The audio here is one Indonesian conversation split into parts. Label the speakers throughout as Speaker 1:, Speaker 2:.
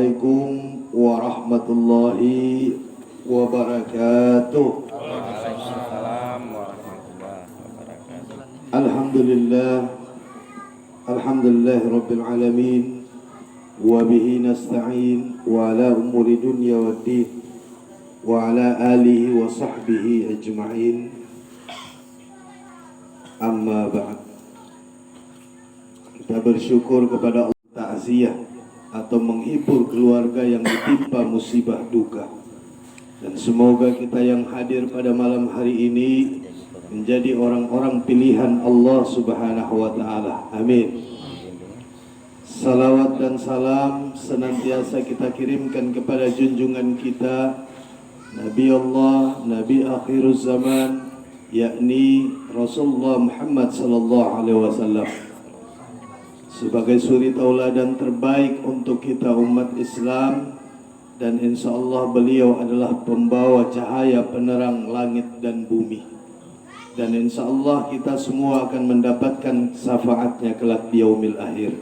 Speaker 1: Assalamualaikum warahmatullahi wabarakatuh.
Speaker 2: Waalaikumsalam warahmatullahi wabarakatuh.
Speaker 1: Alhamdulillah rabbil alamin, wa bihi nasta'in wa ala umuri dunya waddin, wa ala alihi wa sahbihi ajma'in. Amma ba'd. Kita bersyukur kepada Allah, ta'ziyah atau menghibur keluarga yang ditimpa musibah duka. Dan semoga kita yang hadir pada malam hari ini menjadi orang-orang pilihan Allah Subhanahu wa ta'ala. Amin. Salawat dan salam senantiasa kita kirimkan kepada junjungan kita, Nabi Allah, Nabi akhiruz zaman, yakni Rasulullah Muhammad sallallahu alaihi wasallam, sebagai suri tauladan terbaik untuk kita umat Islam. Dan insya Allah beliau adalah pembawa cahaya penerang langit dan bumi. Dan insya Allah kita semua akan mendapatkan syafaatnya kelak di yaumil akhir.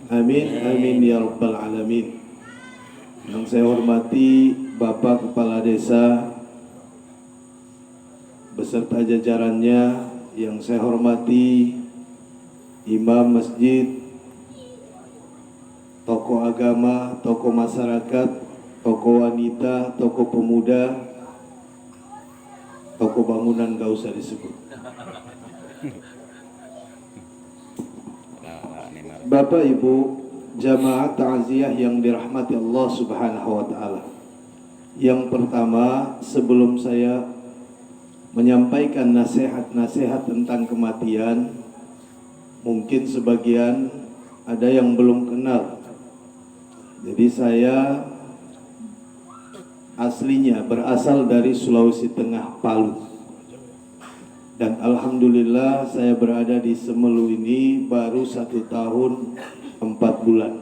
Speaker 1: Amin, amin ya rabbal alamin. Yang saya hormati Bapak Kepala Desa beserta jajarannya, yang saya hormati imam masjid, tokoh agama, tokoh masyarakat, tokoh wanita, tokoh pemuda, tokoh bangunan gak usah disebut. Bapak Ibu jamaah ta'ziyah yang dirahmati Allah Subhanahu wa ta'ala. Yang pertama, sebelum saya menyampaikan nasihat-nasihat tentang kematian, mungkin sebagian ada yang belum kenal. Jadi saya aslinya berasal dari Sulawesi Tengah, Palu. Dan alhamdulillah saya berada di Semelu ini baru 1 tahun 4 bulan.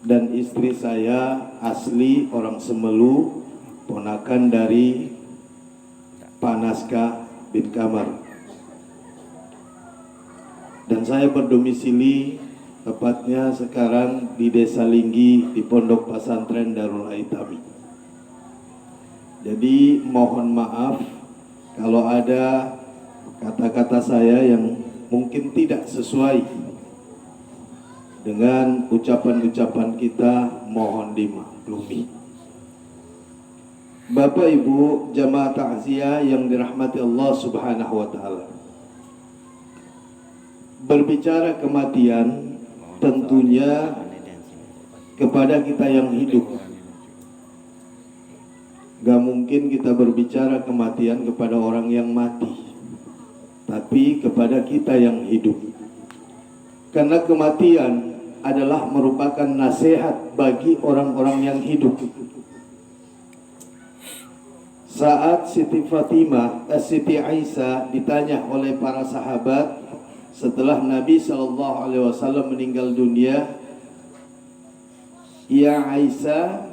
Speaker 1: Dan istri saya asli orang Semelu, ponakan dari Pak Naskah bin Kamar. Dan saya berdomisili tepatnya sekarang di Desa Linggi di Pondok Pesantren Darul Aitami. Jadi mohon maaf kalau ada kata-kata saya yang mungkin tidak sesuai dengan ucapan-ucapan kita, mohon dimaklumi. Bapak Ibu jamaah ta'ziyah yang dirahmati Allah Subhanahu wa ta'ala, berbicara kematian tentunya kepada kita yang hidup. Gak mungkin kita berbicara kematian kepada orang yang mati, tapi kepada kita yang hidup. Karena kematian adalah merupakan nasihat bagi orang-orang yang hidup. Saat Siti Aisyah ditanya oleh para sahabat setelah Nabi SAW meninggal dunia, "Ya Aisyah,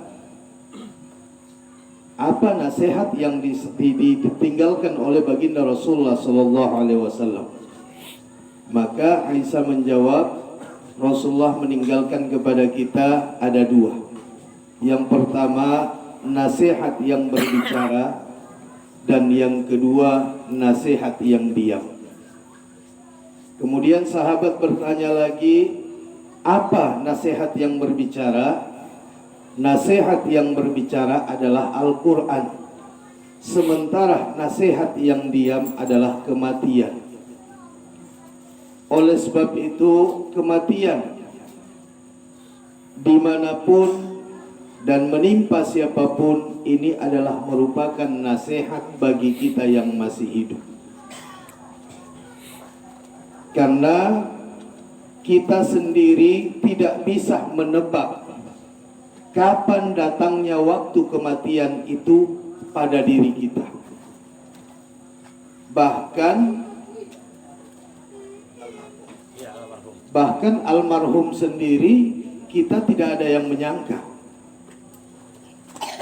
Speaker 1: apa nasihat yang ditinggalkan oleh baginda Rasulullah SAW?" Maka Aisyah menjawab, Rasulullah meninggalkan kepada kita ada 2. Yang pertama, nasihat yang berbicara, dan yang kedua, nasihat yang diam. Kemudian sahabat bertanya lagi, apa nasihat yang berbicara? Nasihat yang berbicara adalah Al-Quran, sementara nasihat yang diam adalah kematian. Oleh sebab itu, kematian dimanapun dan menimpa siapapun, ini adalah merupakan nasihat bagi kita yang masih hidup. Karena kita sendiri tidak bisa menebak kapan datangnya waktu kematian itu pada diri kita. Bahkan almarhum sendiri kita tidak ada yang menyangka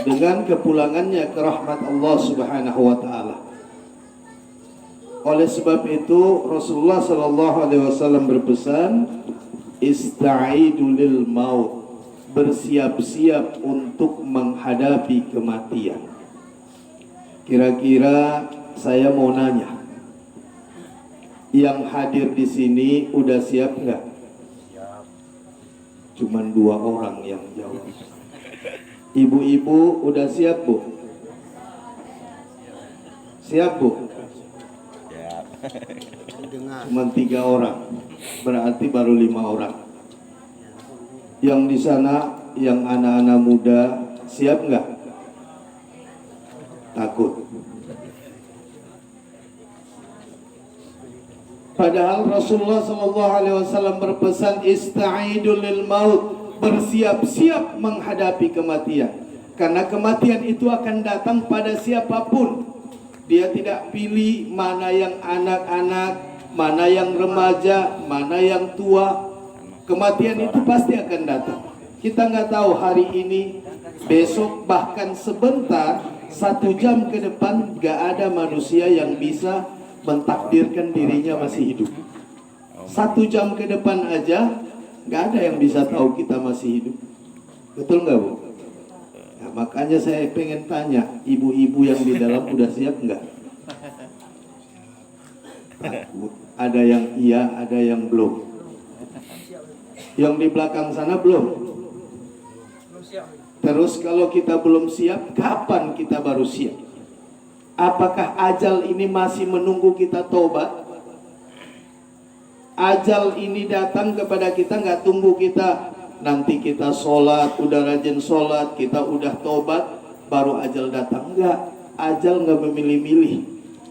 Speaker 1: dengan kepulangannya ke rahmat Allah Subhanahu wa ta'ala. Oleh sebab itu Rasulullah SAW berpesan, Ista'idu lil maut, bersiap-siap untuk menghadapi kematian. Kira-kira saya mau nanya, yang hadir di sini udah siap nggak? Cuman 2 orang yang jawab. Ibu-ibu udah siap, Bu? Siap, Bu? Cuman 3 orang, berarti baru 5 orang. Yang di sana, yang anak-anak muda, siap nggak? Takut. Padahal Rasulullah SAW berpesan ista'idu lil maut, bersiap-siap menghadapi kematian. Karena kematian itu akan datang pada siapapun. Dia tidak pilih mana yang anak-anak, mana yang remaja, mana yang tua. Kematian itu pasti akan datang. Kita nggak tahu hari ini, besok, bahkan sebentar, 1 jam ke depan nggak ada manusia yang bisa mentakdirkan dirinya masih hidup. 1 jam ke depan aja nggak ada yang bisa tahu kita masih hidup. Betul nggak, Bu? Nah, makanya saya pengen tanya, ibu-ibu yang di dalam udah siap nggak? Ada yang iya, ada yang belum. Yang di belakang sana belum. Terus kalau kita belum siap, kapan kita baru siap? Apakah ajal ini masih menunggu kita tobat? Ajal ini datang kepada kita, nggak tunggu kita nanti kita sholat, udah rajin sholat, kita udah tobat, baru ajal datang. Enggak, ajal nggak memilih-milih.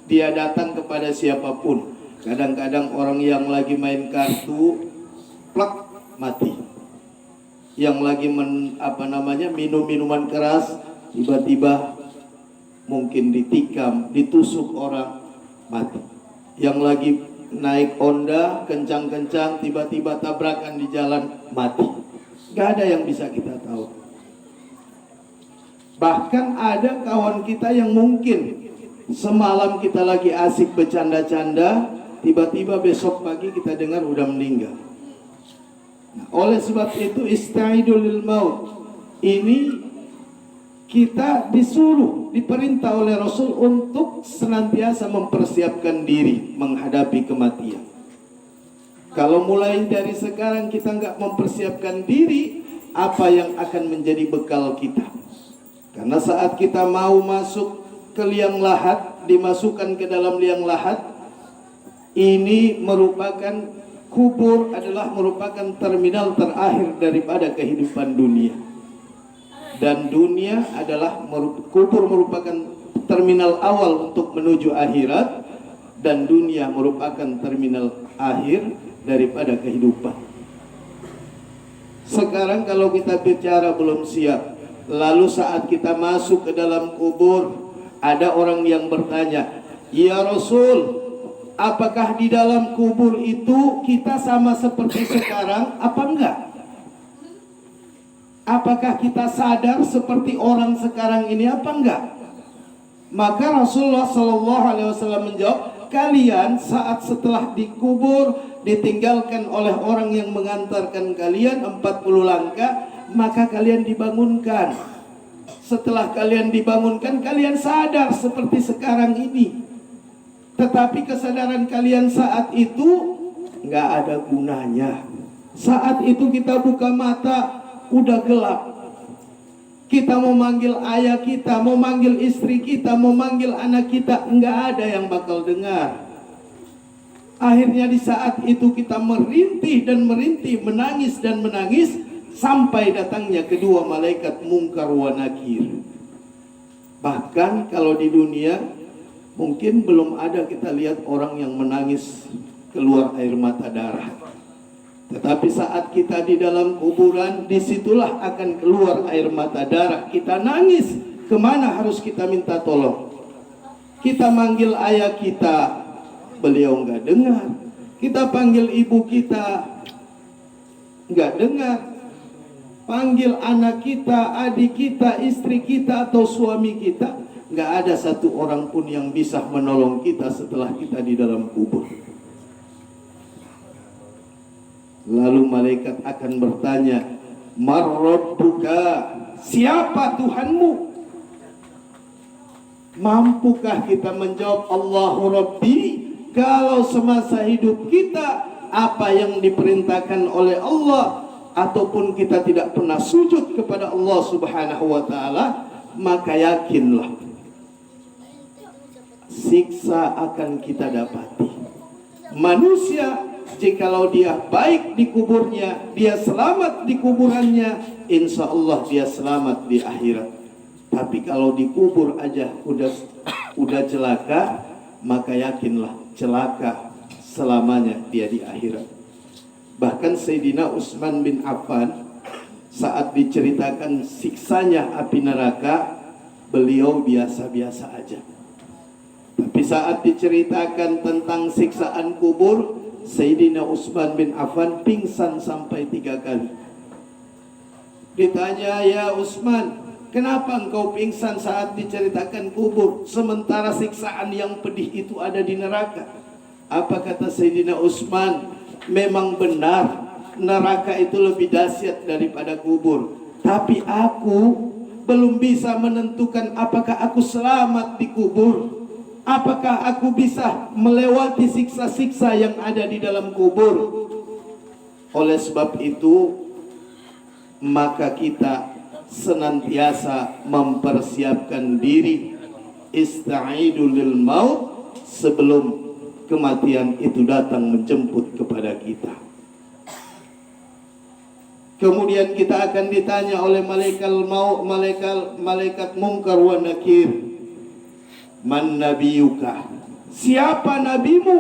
Speaker 1: Dia datang kepada siapapun. Kadang-kadang orang yang lagi main kartu, plak, mati. Yang lagi minum minuman keras, tiba-tiba mungkin ditikam, ditusuk orang, mati. Yang lagi naik Honda kencang-kencang, tiba-tiba tabrakan di jalan, mati. Gak ada yang bisa kita tahu. Bahkan ada kawan kita yang mungkin semalam kita lagi asik bercanda-canda, tiba-tiba besok pagi kita dengar udah meninggal. Nah, oleh sebab itu ista'idu lil maut, ini kita disuruh, diperintah oleh Rasul untuk senantiasa mempersiapkan diri menghadapi kematian. Kalau mulai dari sekarang kita nggak mempersiapkan diri, apa yang akan menjadi bekal kita? Karena saat kita mau masuk ke liang lahat, dimasukkan ke dalam liang lahat, ini merupakan kubur, adalah merupakan terminal terakhir daripada kehidupan dunia. Dan dunia adalah kubur merupakan terminal awal untuk menuju akhirat, dan dunia merupakan terminal akhir daripada kehidupan. Sekarang kalau kita bicara belum siap, lalu saat kita masuk ke dalam kubur, ada orang yang bertanya, "Ya Rasul, apakah di dalam kubur itu kita sama seperti sekarang apa enggak? Apakah kita sadar seperti orang sekarang ini apa enggak?" Maka Rasulullah SAW menjawab, "Kalian saat setelah dikubur, ditinggalkan oleh orang yang mengantarkan kalian 40 langkah, maka kalian dibangunkan. Setelah kalian dibangunkan, kalian sadar seperti sekarang ini. Tetapi kesadaran kalian saat itu nggak ada gunanya. Saat itu kita buka mata, udah gelap. Kita mau manggil ayah kita, mau manggil istri kita, mau manggil anak kita, nggak ada yang bakal dengar. Akhirnya di saat itu kita merintih dan merintih, menangis dan menangis, sampai datangnya kedua malaikat Munkar wa Nakir. Bahkan kalau di dunia mungkin belum ada kita lihat orang yang menangis keluar air mata darah. Tetapi saat kita di dalam kuburan, disitulah akan keluar air mata darah. Kita nangis, kemana harus kita minta tolong? Kita manggil ayah kita, beliau nggak dengar. Kita panggil ibu kita, nggak dengar. Panggil anak kita, adik kita, istri kita, atau suami kita, nggak ada satu orang pun yang bisa menolong kita setelah kita di dalam kubur. Lalu malaikat akan bertanya, "Man rabbuka?" Siapa Tuhanmu? Mampukah kita menjawab Allahu Rabbi kalau semasa hidup kita apa yang diperintahkan oleh Allah ataupun kita tidak pernah sujud kepada Allah Subhanahu wa taala, maka yakinlah siksa akan kita dapati. Manusia jikalau dia baik di kuburnya, dia selamat di kuburannya, insya Allah dia selamat di akhirat. Tapi kalau dikubur aja udah celaka, maka yakinlah celaka selamanya dia di akhirat. Bahkan Sayyidina Utsman bin Affan saat diceritakan siksanya api neraka, beliau biasa-biasa aja. Tapi saat diceritakan tentang siksaan kubur, Sayyidina Utsman bin Affan pingsan sampai 3 kali. Ditanya, "Ya Utsman, kenapa engkau pingsan saat diceritakan kubur, sementara siksaan yang pedih itu ada di neraka?" Apa kata Sayyidina Utsman? "Memang benar, neraka itu lebih dahsyat daripada kubur. Tapi aku belum bisa menentukan apakah aku selamat di kubur. Apakah aku bisa melewati siksa-siksa yang ada di dalam kubur. Oleh sebab itu, maka kita senantiasa mempersiapkan diri, ista'idu lil maut, sebelum kematian itu datang menjemput kepada kita. Kemudian kita akan ditanya oleh malaikat maut, malaikat mungkar wa nakir, "Man nabiyuka?" Siapa nabimu?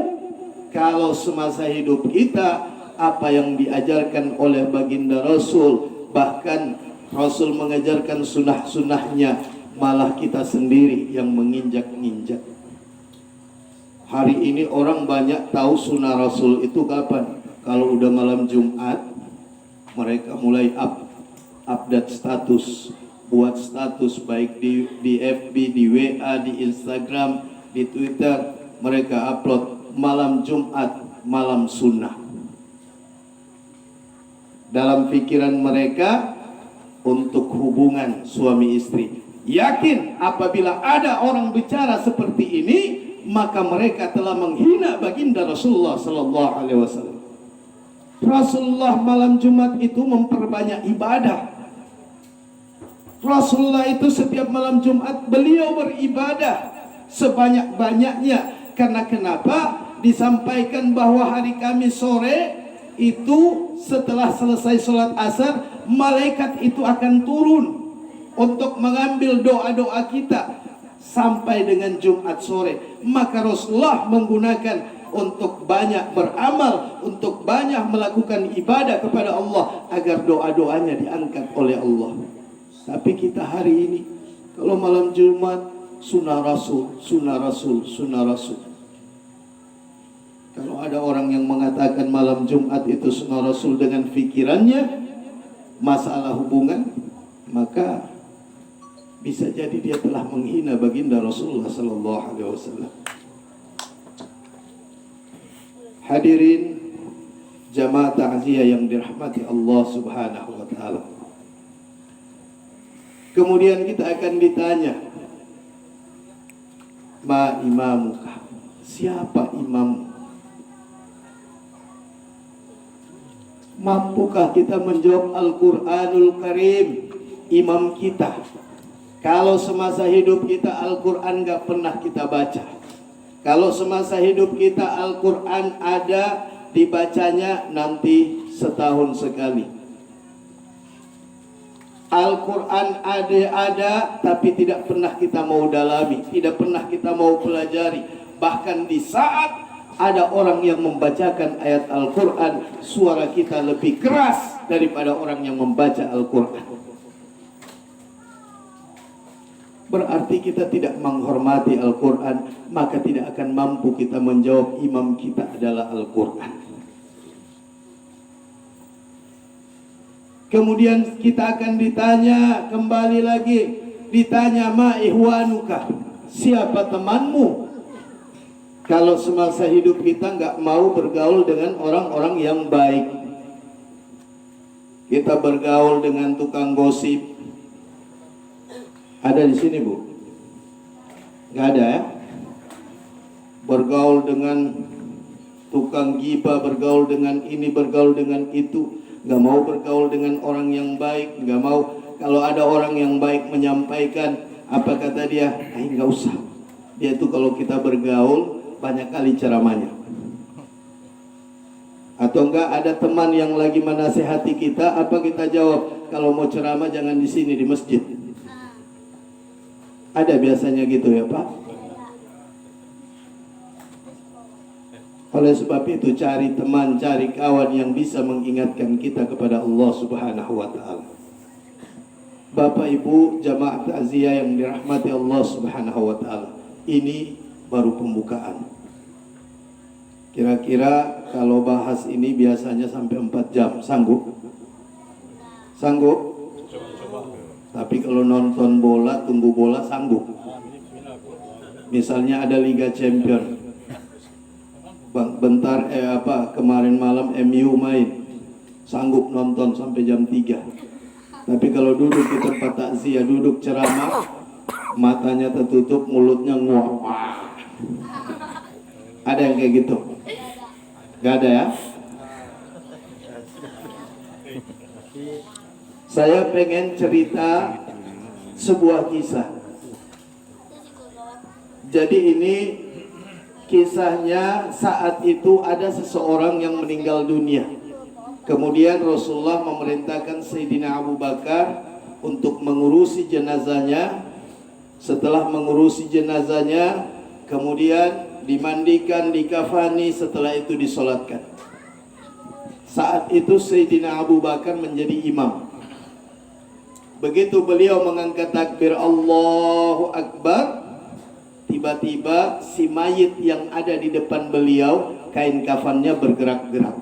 Speaker 1: Kalau semasa hidup kita apa yang diajarkan oleh baginda Rasul, bahkan Rasul mengajarkan sunnah-sunnahnya, malah kita sendiri yang menginjak-injak. Hari ini orang banyak tahu sunnah Rasul itu kapan? Kalau udah malam Jumat, mereka mulai update status, buat status baik di FB, di WA, di Instagram, di Twitter. Mereka upload malam Jumat, malam sunnah. Dalam pikiran mereka untuk hubungan suami istri. Yakin apabila ada orang bicara seperti ini, maka mereka telah menghina baginda Rasulullah sallallahu alaihi wasallam. Rasulullah malam Jumat itu memperbanyak ibadah. Rasulullah itu setiap malam Jumat beliau beribadah sebanyak-banyaknya. Karena kenapa? Disampaikan bahwa hari Kamis sore itu setelah selesai sholat asar, malaikat itu akan turun untuk mengambil doa-doa kita sampai dengan Jumat sore. Maka Rasulullah menggunakan untuk banyak beramal, untuk banyak melakukan ibadah kepada Allah agar doa-doanya diangkat oleh Allah. Tapi kita hari ini kalau malam Jumat sunnah Rasul, sunnah Rasul, sunnah Rasul. Kalau ada orang yang mengatakan malam Jumat itu sunnah Rasul dengan fikirannya masalah hubungan, maka bisa jadi dia telah menghina baginda Rasulullah sallallahu alaihi wasallam. Hadirin jamaah ta'ziyah yang dirahmati Allah Subhanahu wa taala. Kemudian kita akan ditanya, "Ma imamuka?" Siapa imam? Mampukah kita menjawab Al-Quranul Karim, imam kita? Kalau semasa hidup kita Al-Quran gak pernah kita baca. Kalau semasa hidup kita Al-Quran ada dibacanya nanti setahun sekali. Al-Quran ada tapi tidak pernah kita mau dalami, tidak pernah kita mau pelajari. Bahkan di saat ada orang yang membacakan ayat Al-Quran, suara kita lebih keras daripada orang yang membaca Al-Quran. Berarti kita tidak menghormati Al-Quran, maka tidak akan mampu kita menjawab imam kita adalah Al-Quran. Kemudian kita akan ditanya kembali lagi, ditanya, "Ma ihwanuka?" Siapa temanmu? Kalau semasa hidup kita nggak mau bergaul dengan orang-orang yang baik, Kita bergaul dengan tukang gosip. Ada di sini, Bu? Nggak ada ya? Bergaul dengan tukang gibah, bergaul dengan ini, bergaul dengan itu. Nggak mau bergaul dengan orang yang baik, nggak mau. Kalau ada orang yang baik menyampaikan, apa kata dia? Nggak usah. Dia tuh kalau kita bergaul banyak kali ceramahnya. Atau enggak ada teman yang lagi menasehati kita, apa kita jawab? Kalau mau ceramah jangan di sini, di masjid. Ada biasanya gitu ya Pak. Oleh sebab itu cari teman, cari kawan yang bisa mengingatkan kita kepada Allah Subhanahu wa taala. Bapak Ibu jamaah takziah yang dirahmati Allah Subhanahu wa taala. Ini baru pembukaan. Kira-kira kalau bahas ini biasanya sampai 4 jam, sanggup? Sanggup? Tapi kalau nonton bola, tunggu bola sanggup. Misalnya ada Liga Champion. Bentar kemarin malam MU main. Sanggup nonton sampai jam 3. Tapi kalau duduk di tempat takziah, duduk ceramah, matanya tertutup, mulutnya nguap. Ada yang kayak gitu? Gak ada ya? Saya pengen cerita sebuah kisah. Jadi ini kisahnya saat itu ada seseorang yang meninggal dunia. Kemudian Rasulullah memerintahkan Sayyidina Abu Bakar untuk mengurusi jenazahnya. Setelah mengurusi jenazahnya, kemudian dimandikan, dikafani, setelah itu disolatkan. Saat itu Sayyidina Abu Bakar menjadi imam. Begitu beliau mengangkat takbir Allahu Akbar, tiba-tiba si mayit yang ada di depan beliau, kain kafannya bergerak-gerak.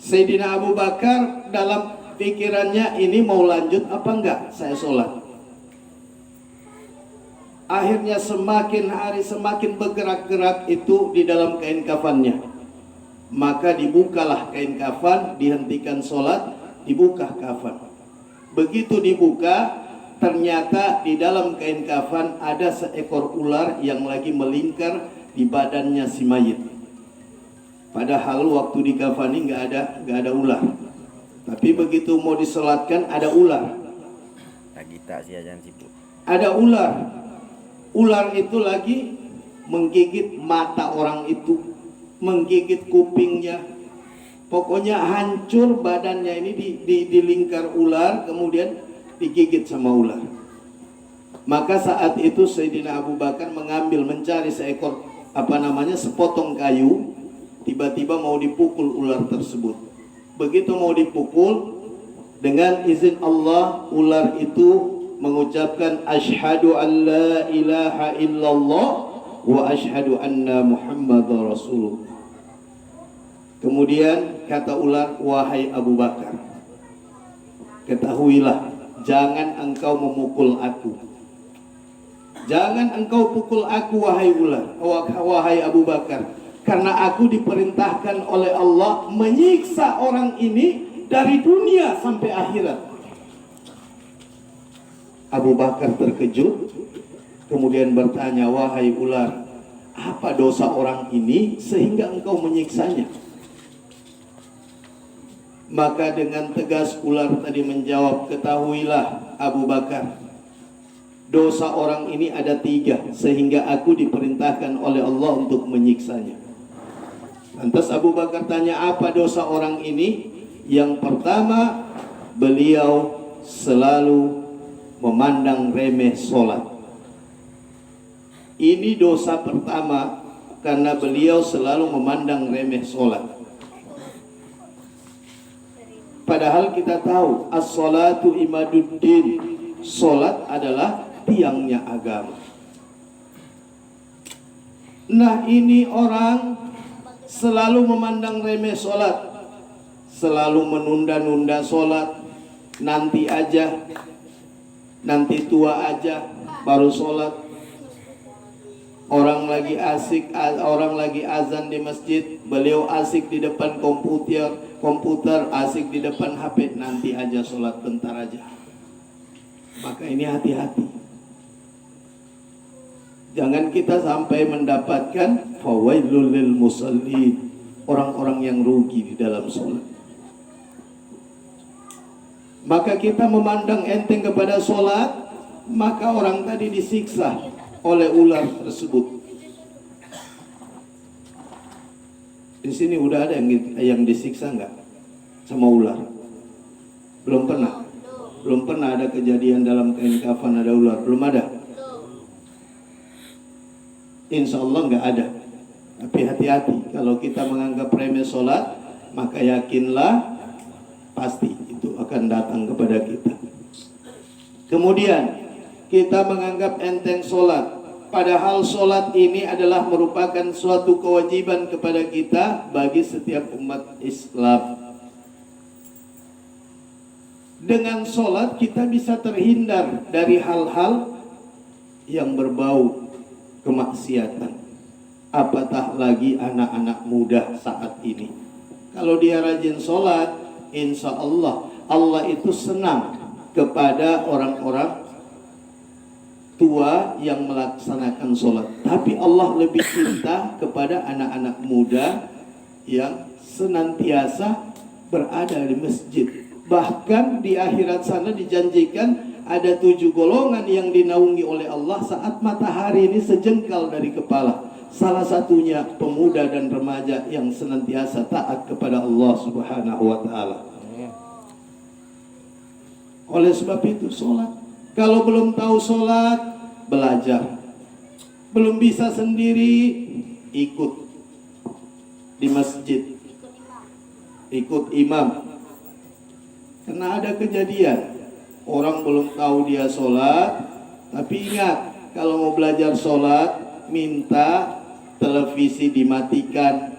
Speaker 1: Sayyidina Abu Bakar dalam pikirannya, ini mau lanjut apa enggak saya sholat. Akhirnya semakin hari semakin bergerak-gerak itu di dalam kain kafannya. Maka dibukalah kain kafan, dihentikan sholat, dibuka kafan. Begitu dibuka, ternyata di dalam kain kafan ada seekor ular yang lagi melingkar di badannya si mayit. Padahal waktu dikafani nggak ada ular. Tapi begitu mau disolatkan ada ular.
Speaker 2: Lagi tak sih jangan sibuk.
Speaker 1: Ada ular. Ular itu lagi menggigit mata orang itu, menggigit kupingnya. Pokoknya hancur badannya ini dilingkar ular, kemudian digigit sama ular. Maka saat itu Sayyidina Abu Bakar mencari seekor sepotong kayu, tiba-tiba mau dipukul ular tersebut. Begitu mau dipukul, dengan izin Allah ular itu mengucapkan asyhadu an la ilaha illallah wa asyhadu anna Muhammadar Rasulullah. Kemudian kata ular, wahai Abu Bakar, ketahuilah, jangan engkau memukul aku. Jangan engkau pukul aku wahai ular, wahai Abu Bakar, karena aku diperintahkan oleh Allah menyiksa orang ini dari dunia sampai akhirat. Abu Bakar terkejut, kemudian bertanya, wahai ular, apa dosa orang ini sehingga engkau menyiksanya? Maka dengan tegas ular tadi menjawab, ketahuilah Abu Bakar, dosa orang ini ada 3 sehingga aku diperintahkan oleh Allah untuk menyiksanya. Lantas Abu Bakar tanya, apa dosa orang ini? Yang pertama, beliau selalu memandang remeh sholat. Ini dosa pertama karena beliau selalu memandang remeh sholat. Padahal kita tahu as-sholatu imaduddin, sholat adalah tiangnya agama. Nah, ini orang selalu memandang remeh sholat, selalu menunda-nunda sholat, nanti aja, nanti tua aja baru sholat. Orang lagi asik, orang lagi azan di masjid, beliau asik di depan komputer, komputer, asik di depan HP, nanti aja sholat bentar aja. Maka ini hati-hati. Jangan kita sampai mendapatkan fawailul lil musallin, orang-orang yang rugi di dalam sholat. Maka kita memandang enteng kepada sholat, maka orang tadi disiksa oleh ular tersebut. Di sini udah ada yang disiksa nggak sama ular? Belum pernah. Belum pernah ada kejadian dalam kain kafan ada ular. Belum ada. Insya Allah nggak ada. Tapi hati-hati, kalau kita menganggap remeh sholat, maka yakinlah pasti itu akan datang kepada kita. Kemudian kita menganggap enteng sholat, padahal sholat ini adalah merupakan suatu kewajiban kepada kita bagi setiap umat Islam. Dengan sholat kita bisa terhindar dari hal-hal yang berbau kemaksiatan. Apatah lagi anak-anak muda saat ini. Kalau dia rajin sholat, insya Allah itu senang kepada orang-orang tua yang melaksanakan sholat. Tapi Allah lebih cinta kepada anak-anak muda yang senantiasa berada di masjid. Bahkan di akhirat sana dijanjikan ada 7 golongan yang dinaungi oleh Allah saat matahari ini sejengkal dari kepala. Salah satunya pemuda dan remaja yang senantiasa taat kepada Allah Subhanahu wa ta'ala. Oleh sebab itu sholat. Kalau belum tahu sholat, belajar. Belum bisa sendiri, ikut di masjid, ikut imam. Karena ada kejadian, orang belum tahu dia sholat, tapi ingat, kalau mau belajar sholat, minta televisi dimatikan,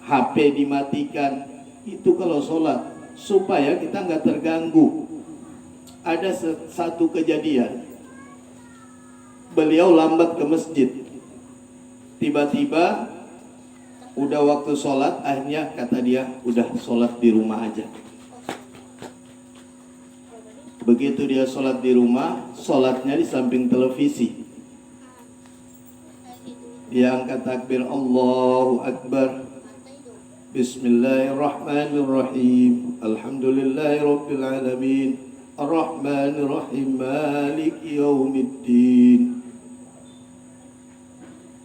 Speaker 1: HP dimatikan. Itu kalau sholat, supaya kita nggak terganggu. Ada satu kejadian, beliau lambat ke masjid. Tiba-tiba udah waktu sholat, akhirnya kata dia, udah sholat di rumah aja. Begitu dia sholat di rumah, sholatnya di samping televisi. Dia angkat takbir, Allahu Akbar, Bismillahirrahmanirrahim, Alhamdulillahirabbil alamin, Ar-Rahmanir-Rahim, Maliki Yaumiddin.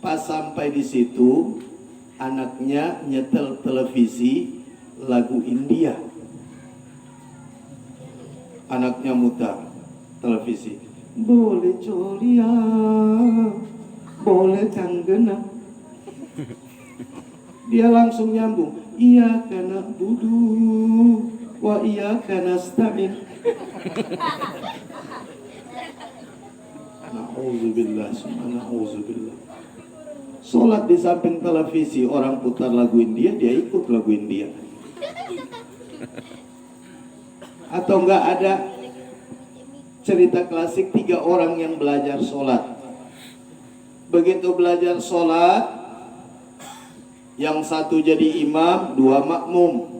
Speaker 1: Pas sampai di situ, anaknya nyetel televisi lagu India. Anaknya mutar televisi. Boleh coria, boleh tanggena. Dia langsung nyambung. Iya kana budu wa iya kana nasta'in. Na'udzubillah, na'udzubillah. Sholat di samping televisi, orang putar lagu India, dia ikut lagu India. Atau enggak ada cerita klasik 3 orang yang belajar sholat. Begitu belajar sholat, yang satu jadi imam, 2 makmum.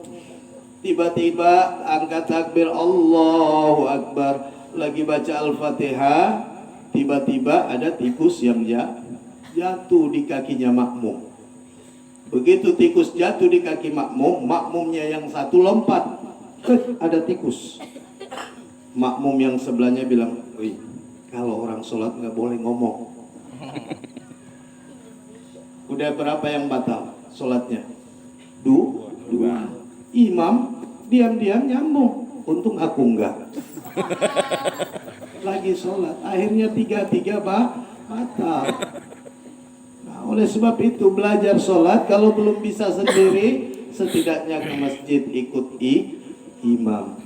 Speaker 1: Tiba-tiba angkat takbir, Allahu Akbar, lagi baca Al-Fatihah, tiba-tiba ada tikus yang jatuh di kakinya makmum. Begitu tikus jatuh di kaki makmum, makmumnya yang satu lompat, ada tikus. Makmum yang sebelahnya bilang, wih, kalau orang sholat nggak boleh ngomong. Udah berapa yang batal sholatnya? 2. Imam diam-diam nyambung, untung aku enggak. Lagi sholat, akhirnya 3 batal. Nah, oleh sebab itu belajar sholat, kalau belum bisa sendiri, setidaknya ke masjid ikut imam.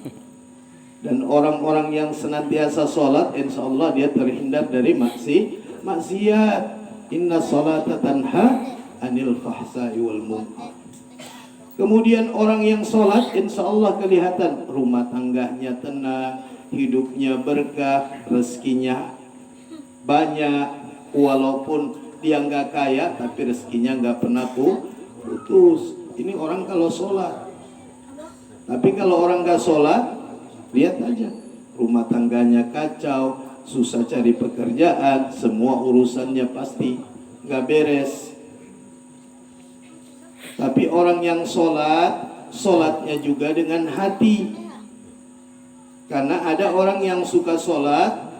Speaker 1: Dan orang-orang yang senantiasa sholat, insya Allah dia terhindar dari maksiat. Inna sholata tanha anil fahsai wal munkar. Kemudian orang yang sholat, insya Allah kelihatan rumah tangganya tenang, hidupnya berkah, rezekinya banyak. Walaupun dia nggak kaya, tapi rezekinya nggak pernah putus. Ini orang kalau sholat. Tapi kalau orang nggak sholat, lihat aja, rumah tangganya kacau, susah cari pekerjaan, semua urusannya pasti nggak beres. Tapi orang yang sholat, sholatnya juga dengan hati. Karena ada orang yang suka sholat,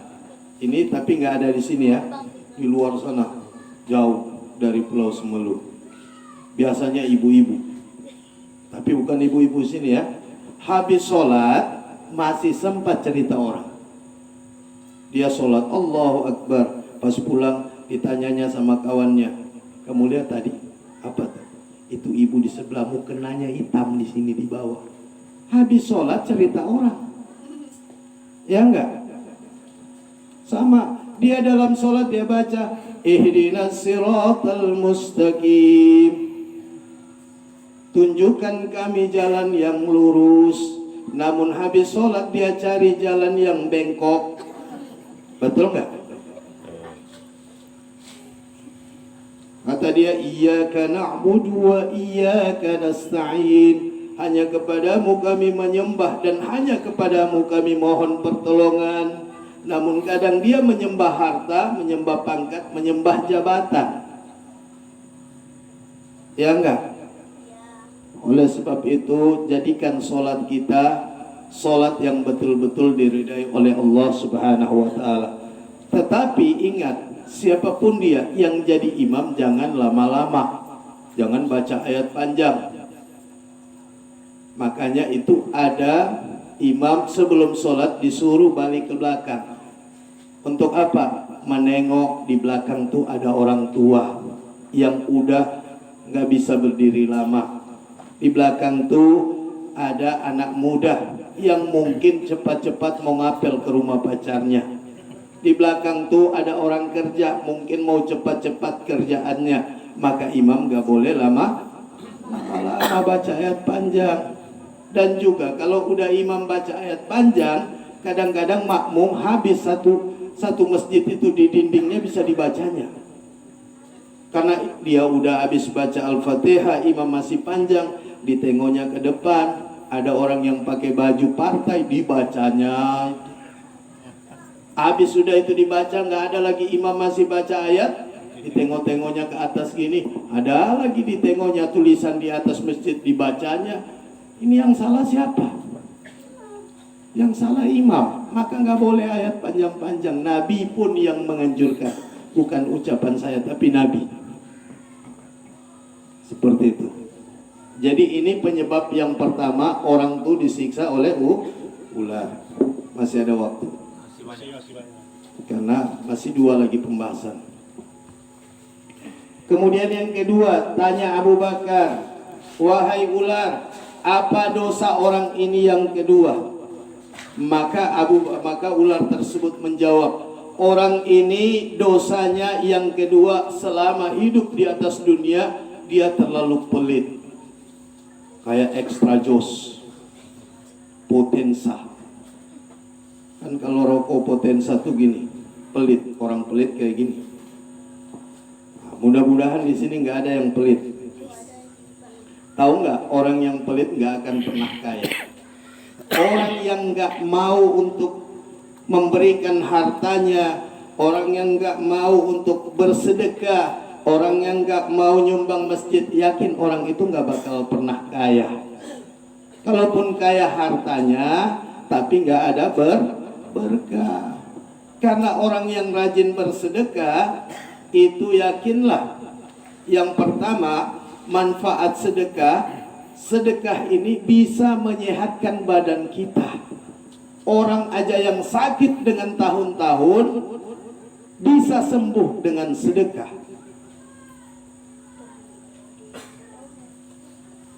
Speaker 1: ini tapi nggak ada di sini ya, di luar sana, jauh dari Pulau Semelu. Biasanya ibu-ibu, tapi bukan ibu-ibu sini ya. Habis sholat masih sempat cerita orang. Dia sholat Allahu Akbar, pas pulang ditanyanya sama kawannya, kamu lihat tadi apa tuh? Itu ibu di sebelahmu kenanya hitam di sini di bawah. Habis sholat cerita orang, ya enggak? Sama, dia dalam sholat dia baca ihdinas siratal mustaqim, tunjukkan kami jalan yang lurus. Namun habis sholat dia cari jalan yang bengkok. Betul nggak? Kata dia, iyyaka na'budu wa iyyaka nasta'in, hanya kepadamu kami menyembah dan hanya kepadamu kami mohon pertolongan. Namun kadang dia menyembah harta, menyembah pangkat, menyembah jabatan. Ya enggak? Oleh sebab itu, jadikan sholat kita sholat yang betul-betul diridai oleh Allah Subhanahu wa ta'ala. Tetapi ingat, siapapun dia yang jadi imam jangan lama-lama, jangan baca ayat panjang. Makanya itu ada imam sebelum sholat disuruh balik ke belakang. Untuk apa? Menengok di belakang tuh ada orang tua yang udah gak bisa berdiri lama. Di belakang tuh ada anak muda yang mungkin cepat-cepat mau ngapel ke rumah pacarnya. Di belakang tuh ada orang kerja, mungkin mau cepat-cepat kerjaannya. Maka imam gak boleh lama-lama baca ayat panjang. Dan juga kalau udah imam baca ayat panjang, kadang-kadang makmum habis satu masjid itu di dindingnya bisa dibacanya. Karena dia udah habis baca Al-Fatihah, imam masih panjang, ditengoknya ke depan, ada orang yang pakai baju partai, dibacanya. Habis sudah itu dibaca, nggak ada lagi imam masih baca ayat, ditengok-tengoknya ke atas gini, ada lagi ditengoknya tulisan di atas masjid, dibacanya. Ini yang salah siapa? Yang salah imam. Maka nggak boleh ayat panjang-panjang. Nabi pun yang menganjurkan, bukan ucapan saya tapi Nabi. Seperti itu. Jadi ini penyebab yang pertama, orang tuh disiksa oleh ular. Masih ada waktu. Karena masih 2 lagi pembahasan. Kemudian yang kedua, tanya Abu Bakar, wahai ular, apa dosa orang ini yang kedua? Maka ular tersebut menjawab, orang ini dosanya yang kedua, selama hidup di atas dunia dia terlalu pelit. Kayak extra jos, potensa. Kan kalau rokok potensa tuh gini, pelit, orang pelit kayak gini. Nah, mudah-mudahan di sini nggak ada yang pelit. Tahu nggak, orang yang pelit nggak akan pernah kaya. Orang yang nggak mau untuk memberikan hartanya, orang yang nggak mau untuk bersedekah, orang yang nggak mau nyumbang masjid, yakin orang itu nggak bakal pernah kaya. Kalaupun kaya hartanya, tapi nggak ada berkah. Karena orang yang rajin bersedekah, itu yakinlah, yang pertama, manfaat sedekah. Sedekah ini bisa menyehatkan badan kita. Orang aja yang sakit dengan tahun-tahun bisa sembuh dengan sedekah.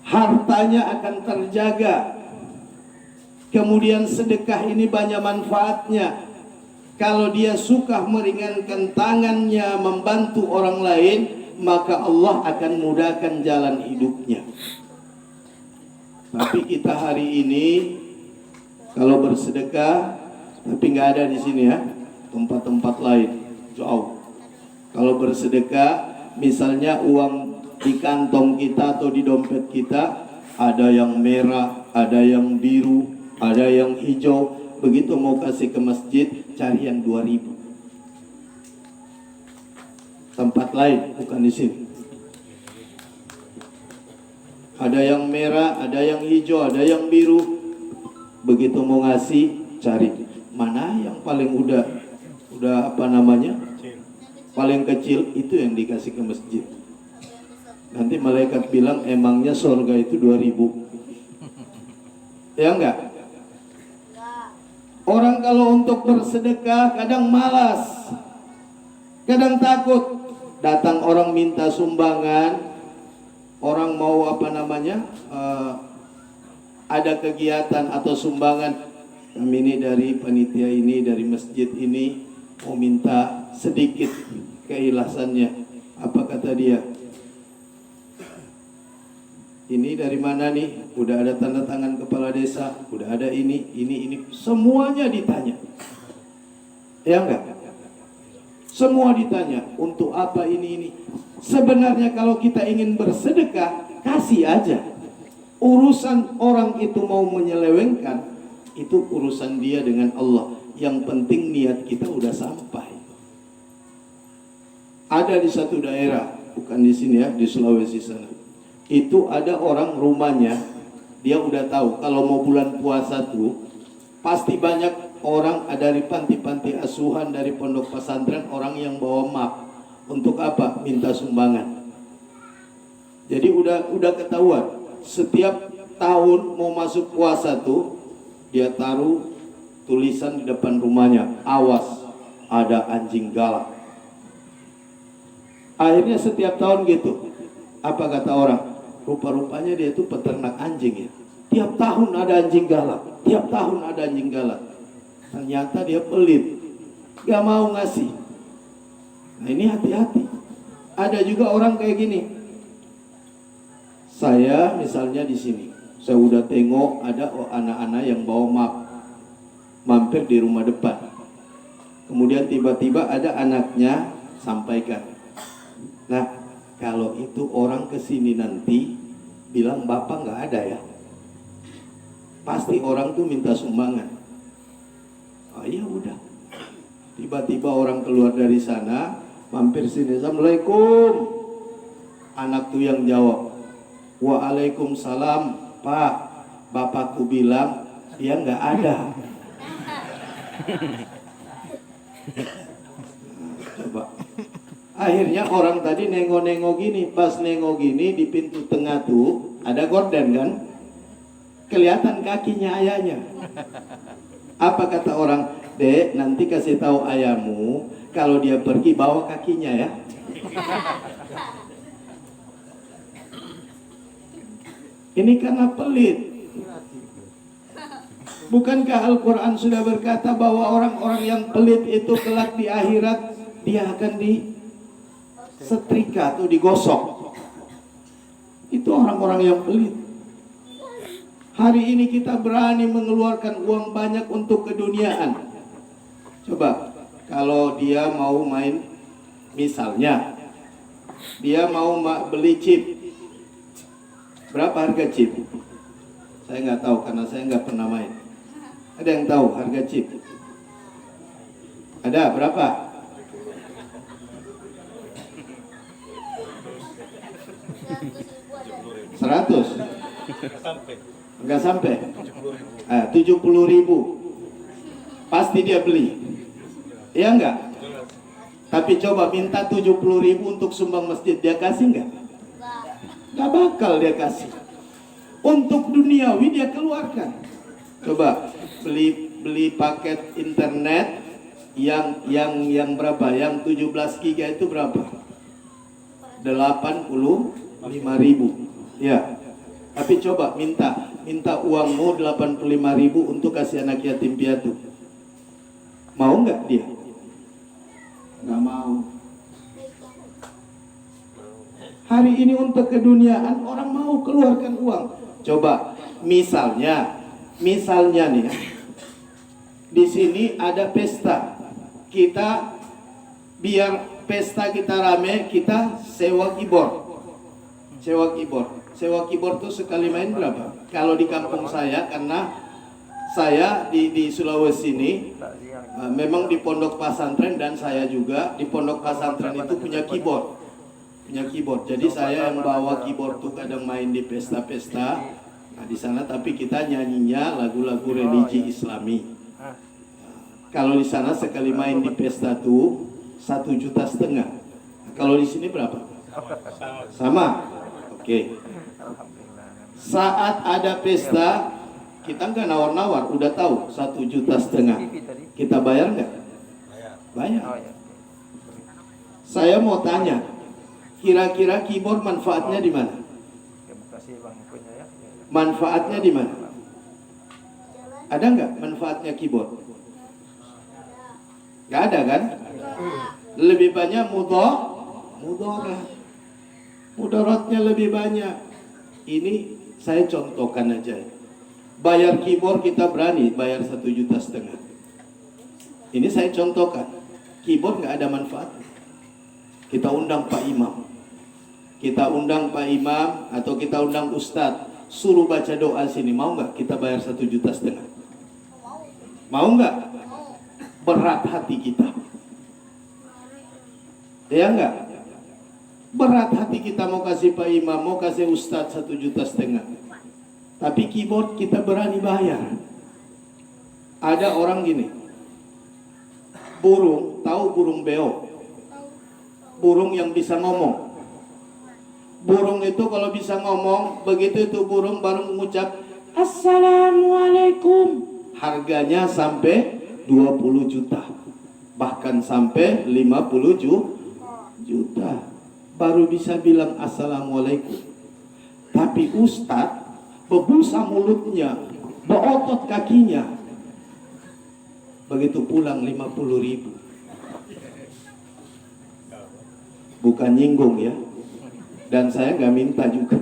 Speaker 1: Hartanya akan terjaga. Kemudian sedekah ini banyak manfaatnya. Kalau dia suka meringankan tangannya membantu orang lain, maka Allah akan mudahkan jalan hidupnya. Tapi kita hari ini kalau bersedekah, tapi nggak ada di sini ya, tempat-tempat lain jauh. Kalau bersedekah, misalnya uang di kantong kita atau di dompet kita ada yang merah, ada yang biru, ada yang hijau. Begitu mau kasih ke masjid, cari yang 2000. Tempat lain, bukan di sini. Ada yang merah, ada yang hijau, ada yang biru. Begitu mau ngasih, cari mana yang paling udah apa namanya, paling kecil, itu yang dikasih ke masjid. Nanti malaikat bilang emangnya surga itu 2000. Ya enggak? Orang kalau untuk bersedekah kadang malas, kadang takut. Datang orang minta sumbangan, orang mau apa namanya, ada kegiatan atau sumbangan, kami ini dari panitia ini, dari masjid ini mau minta sedikit keikhlasannya. Apa kata dia? Ini dari mana nih? Udah ada tanda tangan kepala desa, udah ada ini, semuanya ditanya. Ya enggak? Semua ditanya, untuk apa ini? Sebenarnya kalau kita ingin bersedekah, kasih aja. Urusan orang itu mau menyelewengkan, itu urusan dia dengan Allah. Yang penting niat kita udah sampai. Ada di satu daerah, bukan di sini ya, di Sulawesi sana. Itu ada orang rumahnya, dia udah tahu kalau mau bulan puasa tuh pasti banyak orang dari panti-panti asuhan, dari pondok pesantren, orang yang bawa map. Untuk apa? Minta sumbangan. Jadi udah ketahuan. Setiap tahun mau masuk puasa tuh dia taruh tulisan di depan rumahnya, awas ada anjing galak. Akhirnya setiap tahun gitu. Apa kata orang? Rupa-rupanya dia itu peternak anjing ya. Tiap tahun ada anjing galak. Tiap tahun ada anjing galak. Ternyata dia pelit, gak mau ngasih. Nah ini hati-hati. Ada juga orang kayak gini. Saya misalnya di sini, saya udah tengok ada anak-anak yang bawa map, mampir di rumah depan. Kemudian tiba-tiba ada anaknya sampaikan. Nah kalau itu orang kesini nanti bilang bapak gak ada ya, pasti orang tuh minta sumbangan. Oh ya udah. Tiba-tiba orang keluar dari sana, mampir sini, Assalamualaikum. Anak tuh yang jawab, Waalaikumsalam, Pak. Bapakku bilang dia nggak ada. Coba. Akhirnya orang tadi nengok-nengok gini, pas nengok gini di pintu tengah tuh ada gorden kan, kelihatan kakinya ayahnya. Apa kata orang? Dek, nanti kasih tahu ayahmu kalau dia pergi bawa kakinya ya. Ini karena pelit. Bukankah Al-Quran sudah berkata bahwa orang-orang yang pelit itu kelak di akhirat dia akan disetrika atau digosok. Itu orang-orang yang pelit. Hari ini kita berani mengeluarkan uang banyak untuk keduniaan. Coba, kalau dia mau main, misalnya, dia mau beli chip. Berapa harga chip? Saya nggak tahu karena saya nggak pernah main. Ada yang tahu harga chip? Ada, berapa? Seratus? Enggak sampai. 70.000. Pasti dia beli. Ya enggak? Tapi coba minta 70.000 untuk sumbang masjid, dia kasih enggak? Enggak bakal dia kasih. Untuk duniawi dia keluarkan. Coba beli paket internet yang berapa? Yang 17 giga itu berapa? 85.000. Ya. Tapi coba minta uangmu 85.000 untuk kasih anak yatim piatu. Mau nggak dia? Nggak mau. Hari ini untuk keduniaan orang mau keluarkan uang. Coba misalnya nih, di sini ada pesta. Kita biar pesta kita rame, kita sewa keyboard. Sewa keyboard tuh sekali main berapa? Kalau di kampung saya, karena saya di Sulawesi ini memang di pondok pesantren, dan saya juga di pondok pesantren itu punya keyboard. Jadi saya yang bawa keyboard tuh kadang main di pesta-pesta. Nah, di sana tapi kita nyanyinya lagu-lagu religi Islami. Kalau di sana sekali main di pesta tuh 1,5 juta. Kalau di sini berapa? Sama. Oke. Saat ada pesta, kita nggak nawar-nawar, udah tahu 1,5 juta. Kita bayar nggak? Bayar. Saya mau tanya, kira-kira keyboard manfaatnya di mana? Manfaatnya di mana? Ada nggak manfaatnya keyboard? Nggak ada kan? Lebih banyak mudarat. Mudaratnya lebih banyak. Ini saya contohkan aja. Bayar keyboard kita berani bayar 1,5 juta. Ini saya contohkan. Keyboard nggak ada manfaat. Kita undang Pak Imam. Kita undang Pak Imam atau kita undang Ustadz. Suruh baca doa sini. Mau nggak kita bayar 1,5 juta? Mau nggak? Berat hati kita. Ya nggak? Berat hati kita mau kasih Pak Imam, mau kasih Ustadz 1,5 juta. Tapi keyboard kita berani bayar. Ada orang gini, burung, tahu burung beo? Burung yang bisa ngomong. Burung itu kalau bisa ngomong, begitu itu burung baru mengucap Assalamualaikum, harganya sampai 20 juta. Bahkan sampai 50 juta. Baru bisa bilang Assalamualaikum. Tapi Ustadz bebusa mulutnya, beotot kakinya. Begitu pulang 50.000. Bukan nyinggung ya. Dan saya nggak minta juga.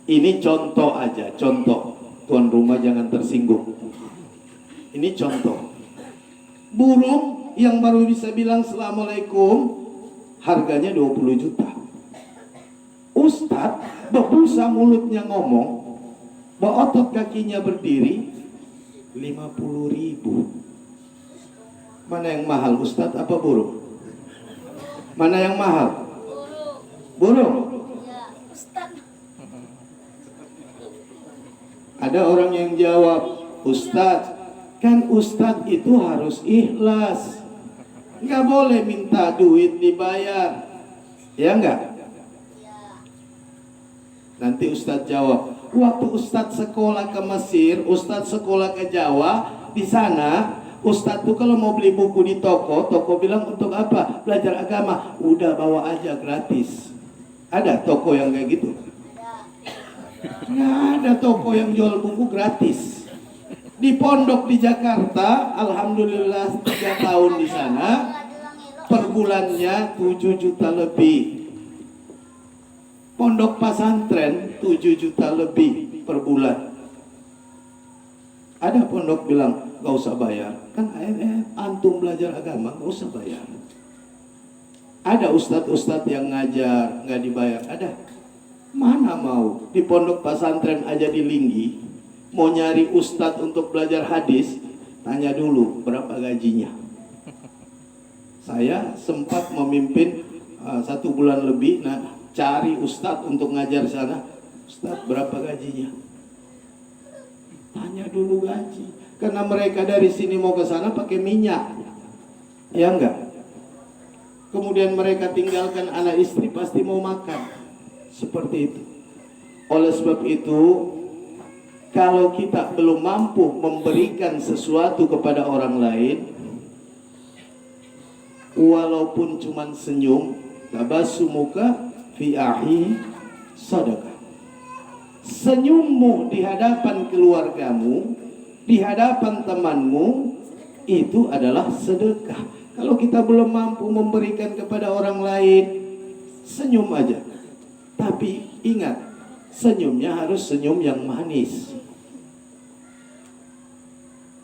Speaker 1: Ini contoh aja, contoh. Tuan rumah jangan tersinggung. Ini contoh. Burung yang baru bisa bilang Assalamualaikum, harganya 20 juta. Ustadz bebusa mulutnya ngomong, beotot kakinya berdiri, 50.000. Mana yang mahal, Ustadz apa burung? Mana yang mahal? Burung. Ada orang yang jawab, Ustadz, kan Ustadz itu harus ikhlas, nggak boleh minta duit dibayar, ya nggak? Nanti Ustadz jawab, waktu Ustadz sekolah ke Mesir, Ustadz sekolah ke Jawa, di sana Ustadz tuh kalau mau beli buku di toko bilang untuk apa? Belajar agama. Udah bawa aja gratis. Ada toko yang kayak gitu? Nggak ada toko yang jual buku gratis. Di pondok di Jakarta, alhamdulillah 3 tahun di sana, per bulannya 7 juta lebih. Pondok pesantren 7 juta lebih per bulan. Ada pondok bilang gak usah bayar, kan antum belajar agama gak usah bayar. Ada ustadz-ustadz yang ngajar nggak dibayar, ada. Mana mau di pondok pesantren aja di Linggi, mau nyari ustadz untuk belajar hadis, tanya dulu berapa gajinya. Saya sempat memimpin 1 bulan lebih, cari ustadz untuk ngajar sana. Ustadz berapa gajinya? Tanya dulu gaji, karena mereka dari sini mau ke sana pakai minyak, ya enggak? Kemudian mereka tinggalkan anak istri, pasti mau makan, seperti itu. Oleh sebab itu, kalau kita belum mampu memberikan sesuatu kepada orang lain, walaupun cuma senyum, tabassumuka fi ahi sadaqah. Senyummu di hadapan keluargamu, di hadapan temanmu, itu adalah sedekah. Kalau kita belum mampu memberikan kepada orang lain, senyum aja. Tapi ingat, senyumnya harus senyum yang manis.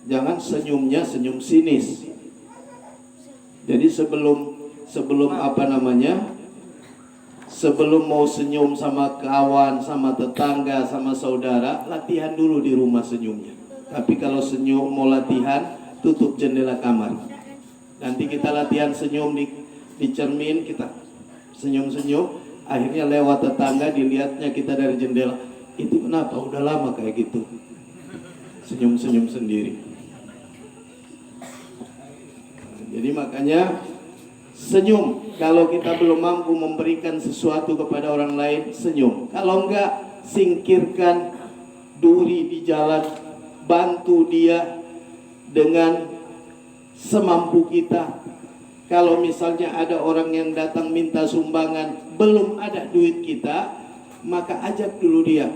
Speaker 1: Jangan senyumnya senyum sinis. Jadi sebelum sebelum mau senyum sama kawan, sama tetangga, sama saudara, latihan dulu di rumah senyumnya. Tapi kalau senyum mau latihan, tutup jendela kamar. Nanti kita latihan senyum di cermin, kita senyum-senyum, akhirnya lewat tetangga dilihatnya kita dari jendela. Itu kenapa? Udah lama kayak gitu. Senyum-senyum sendiri. Jadi makanya senyum. Kalau kita belum mampu memberikan sesuatu kepada orang lain, senyum. Kalau enggak, singkirkan duri di jalan, bantu dia dengan semampu kita. Kalau misalnya ada orang yang datang minta sumbangan, belum ada duit kita, maka ajak dulu dia.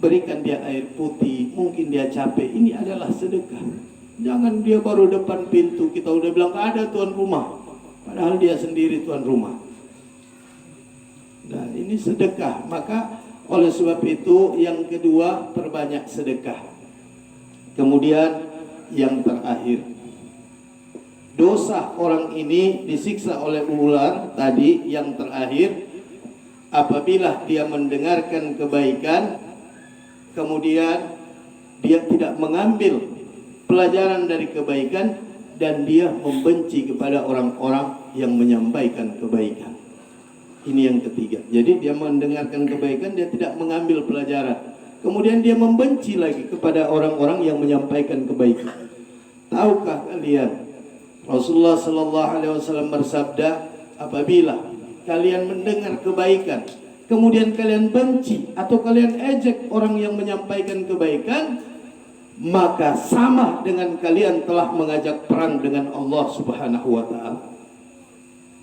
Speaker 1: Berikan dia air putih, mungkin dia capek. Ini adalah sedekah. Jangan dia baru depan pintu, kita udah bilang ada tuan rumah. Padahal dia sendiri tuan rumah. Nah ini sedekah. Maka oleh sebab itu yang kedua, perbanyak sedekah. Kemudian yang terakhir, dosa orang ini disiksa oleh ular tadi yang terakhir apabila dia mendengarkan kebaikan, kemudian dia tidak mengambil pelajaran dari kebaikan, dan dia membenci kepada orang-orang yang menyampaikan kebaikan. Ini yang ketiga. Jadi dia mendengarkan kebaikan, dia tidak mengambil pelajaran. Kemudian dia membenci lagi kepada orang-orang yang menyampaikan kebaikan. Tahukah kalian, Rasulullah sallallahu alaihi wasallam bersabda, apabila kalian mendengar kebaikan, kemudian kalian benci atau kalian ejek orang yang menyampaikan kebaikan, maka sama dengan kalian telah mengajak perang dengan Allah Subhanahu wa ta'ala.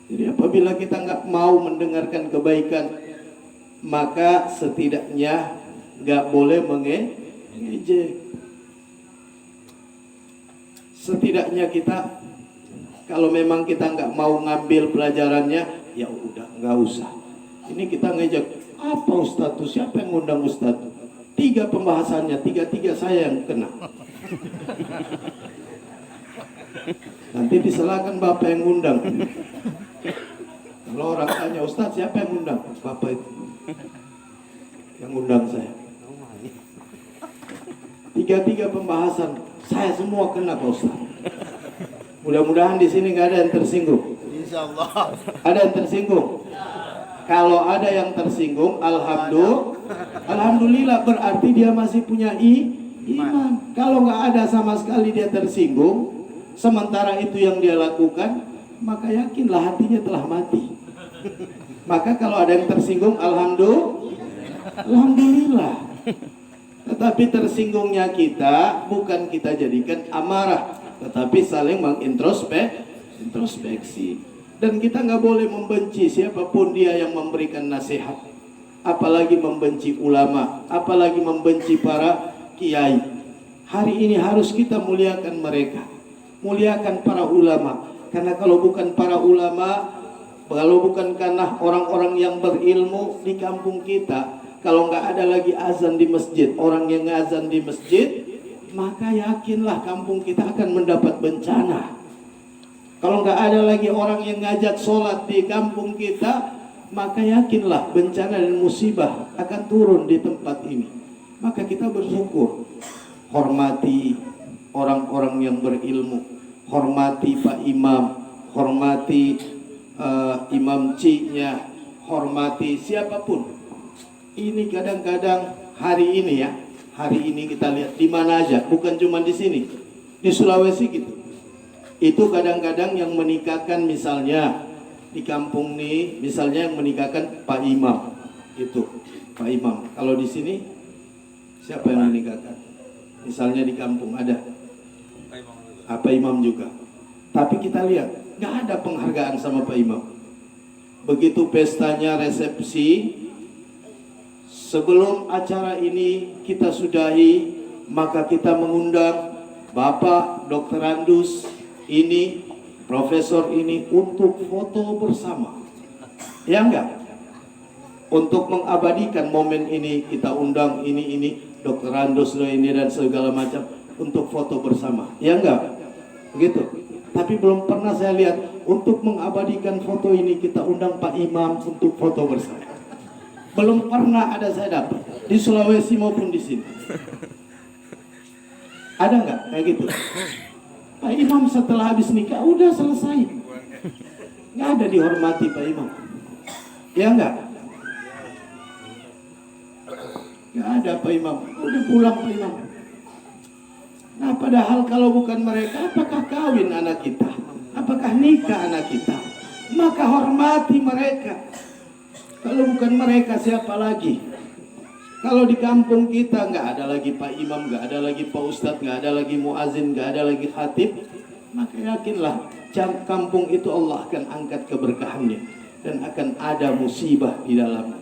Speaker 1: Jadi apabila kita nggak mau mendengarkan kebaikan, maka setidaknya nggak boleh mengejek. Setidaknya kita, kalau memang kita nggak mau ngambil pelajarannya, ya udah nggak usah. Ini kita ngejek, apa Ustadz? Siapa yang ngundang Ustadz? 3 pembahasannya, 3-3 saya yang kena. Nanti disalahkan bapak yang ngundang. Kalau orang tanya, Ustadz siapa yang ngundang? Bapak itu yang ngundang saya. 3 pembahasan, saya semua kena Pak Ustadz. Mudah-mudahan di sini nggak ada yang tersinggung.
Speaker 3: Insya Allah.
Speaker 1: Ada yang tersinggung? Kalau ada yang tersinggung, alhamdulillah berarti dia masih punya iman. Kalau nggak ada sama sekali dia tersinggung, sementara itu yang dia lakukan, maka yakinlah hatinya telah mati. Maka kalau ada yang tersinggung, alhamdulillah. Tetapi tersinggungnya kita bukan kita jadikan amarah, tetapi saling mengintrospeksi. Dan kita nggak boleh membenci siapapun dia yang memberikan nasihat, apalagi membenci ulama, apalagi membenci para kiai. Hari ini harus kita muliakan mereka, muliakan para ulama. Karena kalau bukan para ulama, kalau bukan karena orang-orang yang berilmu di kampung kita, kalau nggak ada lagi azan di masjid, orang yang azan di masjid, maka yakinlah kampung kita akan mendapat bencana. Kalau nggak ada lagi orang yang ngajak sholat di kampung kita, maka yakinlah bencana dan musibah akan turun di tempat ini. Maka kita bersyukur, hormati orang-orang yang berilmu, hormati Pak Imam, hormati Imam Ciknya, hormati siapapun. Ini kadang-kadang hari ini ya, hari ini kita lihat di mana aja, bukan cuma di sini, di Sulawesi gitu. Itu kadang-kadang yang menikahkan misalnya di kampung nih, misalnya yang menikahkan Pak Imam, itu Pak Imam. Kalau di sini siapa yang menikahkan? Misalnya di kampung ada Pak Imam juga. Tapi kita lihat nggak ada penghargaan sama Pak Imam. Begitu pestanya resepsi, sebelum acara ini kita sudahi, maka kita mengundang Bapak Dr. Andus ini, profesor ini untuk foto bersama. Ya enggak? Untuk mengabadikan momen ini kita undang ini Dr. Andus ini dan segala macam untuk foto bersama. Ya enggak? Begitu. Tapi belum pernah saya lihat untuk mengabadikan foto ini kita undang Pak Imam untuk foto bersama. Belum pernah ada saya dapat di Sulawesi maupun di sini. Ada nggak kayak gitu? Pak Imam setelah habis nikah udah selesai. Nggak ada dihormati Pak Imam. Ya nggak? Nggak ada Pak Imam. Udah pulang Pak Imam. Nah padahal kalau bukan mereka, apakah kawin anak kita? Apakah nikah anak kita? Maka hormati mereka. Kalau bukan mereka siapa lagi? Kalau di kampung kita nggak ada lagi Pak Imam, nggak ada lagi Pak Ustadz, nggak ada lagi muazin, nggak ada lagi khatib, maka yakinlah kampung itu Allah akan angkat keberkahannya dan akan ada musibah di dalamnya.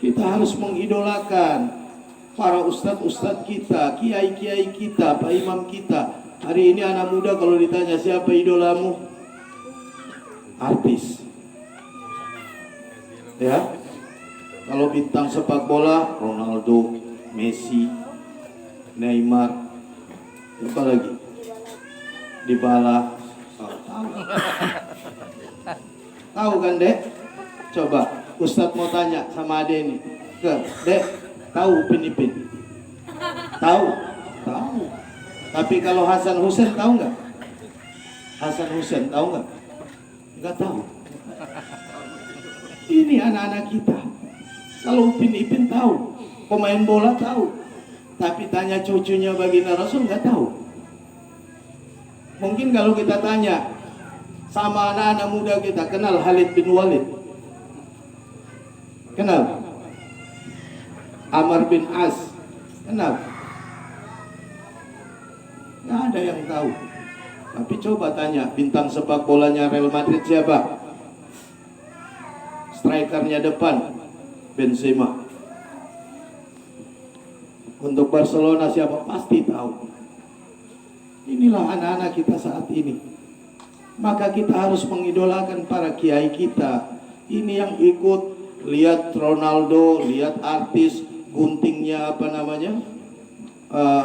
Speaker 1: Kita harus mengidolakan para ustadz-ustadz kita, kiai-kiai kita, Pak Imam kita. Hari ini anak muda kalau ditanya siapa idolamu? Artis. Ya. Kalau bintang sepak bola, Ronaldo, Messi, Neymar, apa lagi? Dybala. Tahu kan, Dek? Coba Ustadz mau tanya sama Ade ini. Dek, tahu Upin Ipin? Tahu? Tahu. Tapi kalau Hasan Hussein tahu nggak? Hasan Hussein tahu nggak? Nggak tahu. Ini anak-anak kita. Kalau Upin Ipin tahu, pemain bola tahu. Tapi tanya cucunya baginda Rasul nggak tahu. Mungkin kalau kita tanya sama anak-anak muda kita, kenal Khalid bin Walid? Kenal? Amr bin As? Kenal? Nggak ada yang tahu. Tapi coba tanya bintang sepak bolanya Real Madrid siapa? Strikernya depan Benzema. Untuk Barcelona siapa? Pasti tahu. Inilah anak-anak kita saat ini. Maka kita harus mengidolakan para kiai kita. Ini yang ikut lihat Ronaldo, lihat artis guntingnya apa namanya,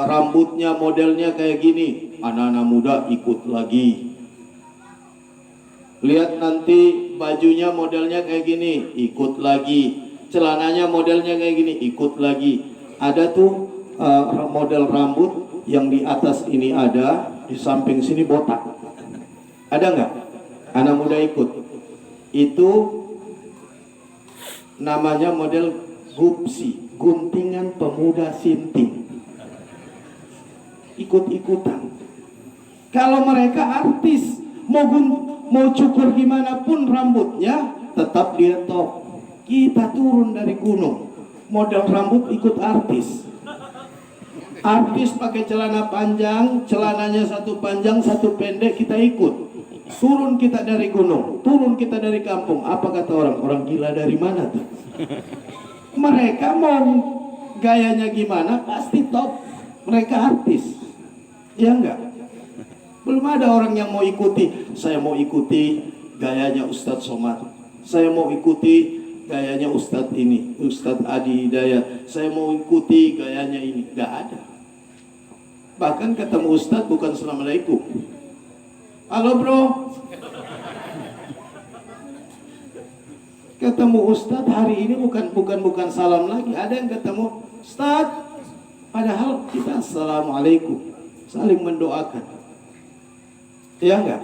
Speaker 1: rambutnya modelnya kayak gini, anak-anak muda ikut lagi. Lihat nanti bajunya modelnya kayak gini, ikut lagi. Celananya modelnya kayak gini, ikut lagi. Ada tuh model rambut yang di atas ini ada, di samping sini botak. Ada nggak? Anak muda ikut. Itu namanya model gupsi, guntingan pemuda sinting. Ikut-ikutan. Kalau mereka artis, mau cukur gimana pun rambutnya, tetap dia top. Kita turun dari gunung, model rambut ikut artis. Artis pakai celana panjang, celananya satu panjang, satu pendek, kita ikut. Turun kita dari gunung, turun kita dari kampung. Apa kata orang? Orang gila dari mana tuh? Mereka mau gayanya gimana, pasti top. Mereka artis. Ya enggak? Belum ada orang yang mau ikuti. Saya mau ikuti gayanya Ustadz Somad. Saya mau ikuti gayanya Ustadz ini, Ustadz Adi Hidayat. Saya mau ikuti gayanya ini. Enggak ada. Bahkan ketemu Ustadz bukan Assalamualaikum. Halo bro. Ketemu Ustadz hari ini bukan salam lagi. Ada yang ketemu Ustadz, padahal kita Assalamualaikum, saling mendoakan. Ya enggak?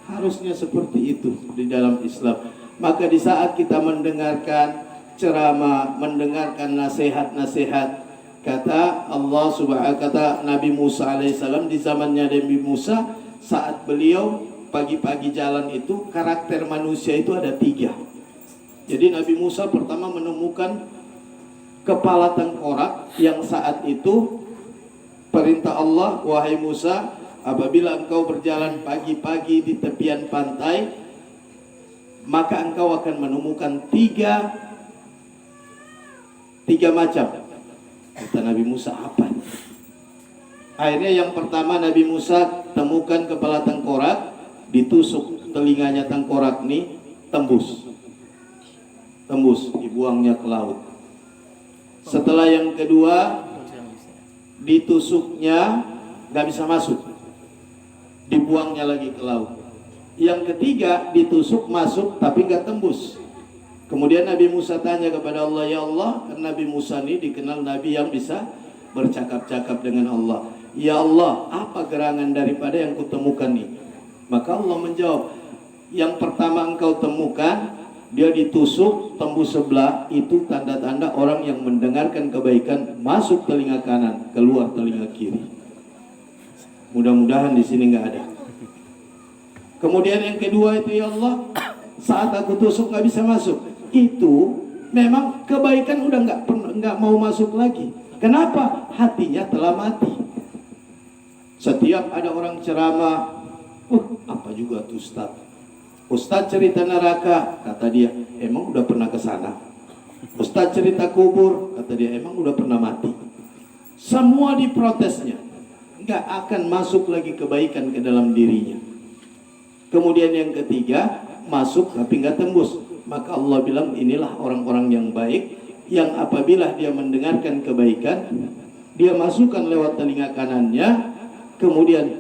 Speaker 1: Harusnya seperti itu di dalam Islam. Maka di saat kita mendengarkan ceramah, mendengarkan nasihat-nasihat, kata Allah Subhanahu, kata Nabi Musa alaihissalam di zamannya Nabi Musa, saat beliau pagi-pagi jalan itu, karakter manusia itu ada 3. Jadi Nabi Musa pertama menemukan kepala tengkorak yang saat itu perintah Allah, wahai Musa, apabila engkau berjalan pagi-pagi di tepian pantai, maka engkau akan menemukan tiga macam. Kata Nabi Musa, apa? Akhirnya yang pertama Nabi Musa temukan kepala tengkorak, ditusuk telinganya tengkorak nih, tembus, dibuangnya ke laut. Setelah yang kedua, ditusuknya nggak bisa masuk, dibuangnya lagi ke laut. Yang ketiga ditusuk masuk tapi nggak tembus. Kemudian Nabi Musa tanya kepada Allah, ya Allah, karena Nabi Musa ini dikenal Nabi yang bisa bercakap-cakap dengan Allah. Ya Allah, apa gerangan daripada yang kutemukan ini? Maka Allah menjawab, yang pertama engkau temukan, dia ditusuk tembus sebelah, itu tanda-tanda orang yang mendengarkan kebaikan masuk telinga kanan, keluar telinga kiri. Mudah-mudahan di sini nggak ada. Kemudian yang kedua itu, ya Allah, saat aku tusuk nggak bisa masuk, itu memang kebaikan udah nggak mau masuk lagi. Kenapa? Hatinya telah mati. Setiap ada orang ceramah, apa juga tuh Ustadz cerita neraka, kata dia, emang udah pernah ke sana? Ustadz cerita kubur, kata dia, emang udah pernah mati? Semua diprotesnya, nggak akan masuk lagi kebaikan ke dalam dirinya. Kemudian yang ketiga, masuk tapi nggak tembus. Maka Allah bilang, inilah orang-orang yang baik, yang apabila dia mendengarkan kebaikan, dia masukkan lewat telinga kanannya, kemudian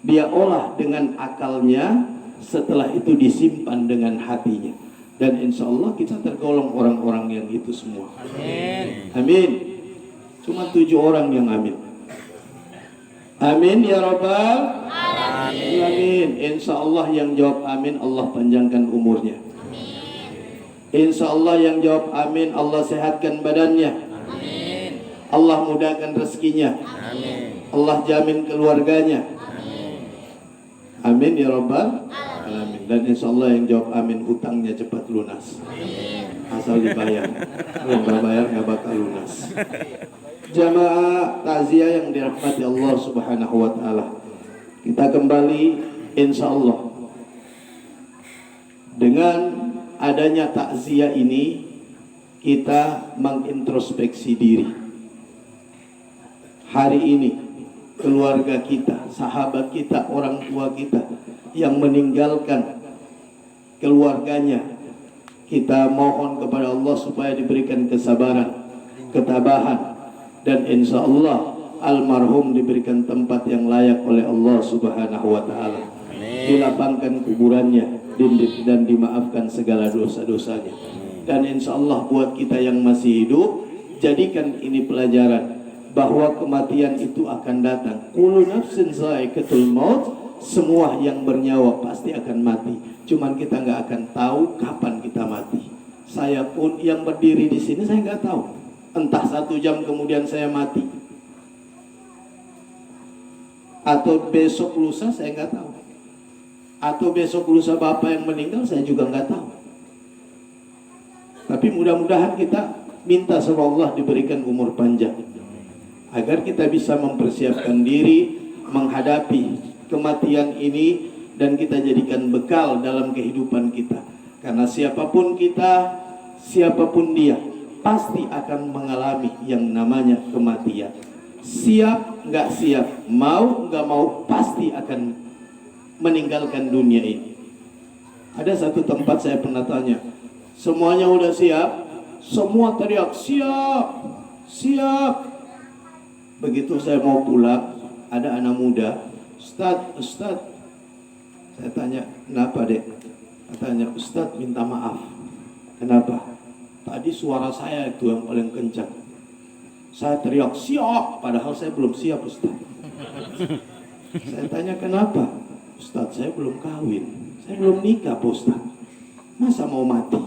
Speaker 1: dia olah dengan akalnya, setelah itu disimpan dengan hatinya. Dan insya Allah kita tergolong orang-orang yang itu semua. Amin. Amin. Cuma 7 orang yang amin. Amin ya Rabbal Alamin. Amin. Insya Allah yang jawab amin, Allah panjangkan umurnya. Amin. Insya Allah yang jawab amin, Allah sehatkan badannya. Amin. Allah mudahkan rezekinya. Amin. Allah jamin keluarganya. Amin. Amin ya Rabbal Alamin. Dan insya Allah yang jawab amin, hutangnya cepat lunas. Amin. Asal dibayar. Kalau nggak bayar nggak bakal lunas. Jamaah takziah yang dirahmati Allah Subhanahu wa taala. Kita kembali insya Allah. Dengan adanya takziah ini, kita mengintrospeksi diri. Hari ini keluarga kita, sahabat kita, orang tua kita yang meninggalkan keluarganya, kita mohon kepada Allah supaya diberikan kesabaran, ketabahan, dan insya Allah almarhum diberikan tempat yang layak oleh Allah Subhanahu wa taala. Dilapangkan kuburannya dan dimaafkan segala dosa-dosanya. Dan insya Allah buat kita yang masih hidup, jadikan ini pelajaran bahwa kematian itu akan datang. Kullu nafsin za'iqatul maut, semua yang bernyawa pasti akan mati. Cuman kita nggak akan tahu kapan kita mati. Saya pun yang berdiri di sini, saya nggak tahu. Entah 1 jam kemudian saya mati, atau besok lusa, saya nggak tahu. Atau besok lusa bapak yang meninggal, saya juga nggak tahu. Tapi mudah-mudahan kita minta sama Allah diberikan umur panjang, agar kita bisa mempersiapkan diri menghadapi kematian ini, dan kita jadikan bekal dalam kehidupan kita. Karena siapapun kita, siapapun dia, pasti akan mengalami yang namanya kematian. Siap nggak siap, mau nggak mau, pasti akan meninggalkan dunia ini. Ada satu tempat saya pernah tanya, semuanya udah siap, semua teriak siap, siap. Begitu saya mau pulang, ada anak muda, Ustadz, saya tanya, kenapa dek? Katanya, Ustadz minta maaf. Kenapa? Tadi suara saya itu yang paling kencang. Saya teriak siap, padahal saya belum siap, Ustaz. Saya tanya kenapa? Ustaz, saya belum kawin, saya belum nikah, Pak Ustaz. Masa mau mati?